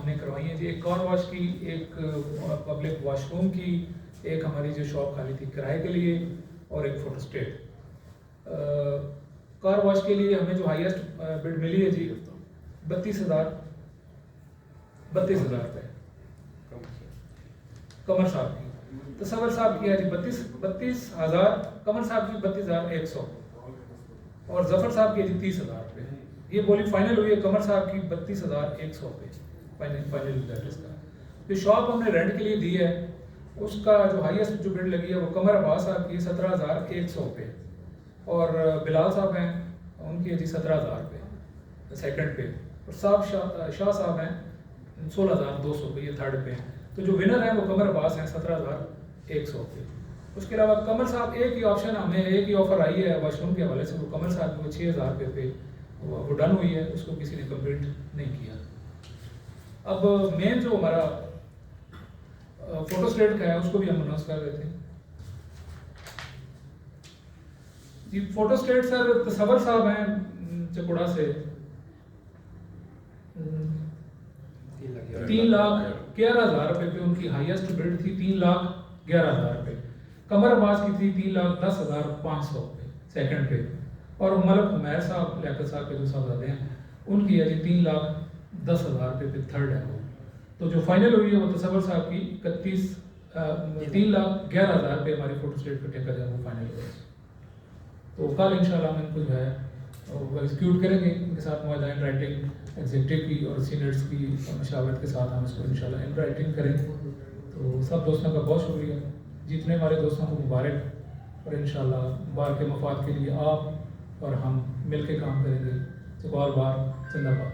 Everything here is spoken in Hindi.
हमने करवाई हैं जी, एक कार वॉश की, एक पब्लिक वॉशरूम की, एक हमारी जो शॉप खाली थी किराए के लिए, और एक फोटो स्टेट। कार वॉश के लिए हमें जो हाईएस्ट बिड मिली है जी 32,000 रुपये कमर साहब की। तसव्वुर साहब की है जी 32,000, कमर साहब की 32,100 और जफर साहब की है जी 30,000 रुपये। ये बोली फाइनल हुई है कमर साहब की 32,100 पे फाइनल दैट का। जो शॉप हमने रेंट के लिए दी है उसका जो हाईएस्ट जो बिड लगी है वो कमर अब्बास साहब की 17,100 पे, और बिलाल साहब हैं उनकी है जी 17,000 पे सेकंड पे, और शाह साहब हैं 16,200 पे, ये थर्ड पे। तो जो विनर है वो कमर अब्बास हैं 17,100 पे। उसके अलावा कमर साहब एक ही ऑप्शन, हमें एक ही ऑफर आई है वॉशरूम के हवाले से, वो कमर साहब की वो 6,000 रुपये पे वो डन हुई है, उसको किसी ने कंप्लीट नहीं किया। अब मेन जो हमारा फोटो स्टेट का है उसको भी हम अनाउंस कर देते हैं जी। फोटो स्टेट सर तसव्वुर साहब हैं चकुड़ा से, 3,11,000 रुपये पे उनकी हाईएस्ट बिड थी, 3,11,000 रुपये। कमर अब्बास की थी 3,10,500 रुपये सेकंड पे, और मलक उमैर साहब लियाकत साहब के जो साहबजादे हैं उनकी है जी 3,10,000 रुपये पे थर्ड है वो। तो जो फाइनल हुई है वो तसव्वुर साहब की 3,11,000 रुपये हमारी फोटो स्टेट पे टेका जाए वो फाइनल हुई। तो कल इंशाल्लाह हम इनको जो है वो एग्जीक्यूट करेंगे, इनके साथ मुआहदा इन राइटिंग एग्जीक्यूटिव की और सीनियर्स की मशावरत के साथ हम इसको इंशाल्लाह इन राइटिंग करेंगे। तो सब दोस्तों का बहुत शुक्रिया, जितने हमारे दोस्तों को मुबारक, और इंशाल्लाह बार के मफाद के लिए आप और हम मिल के काम करेंगे। तो बार जिंदाबाद।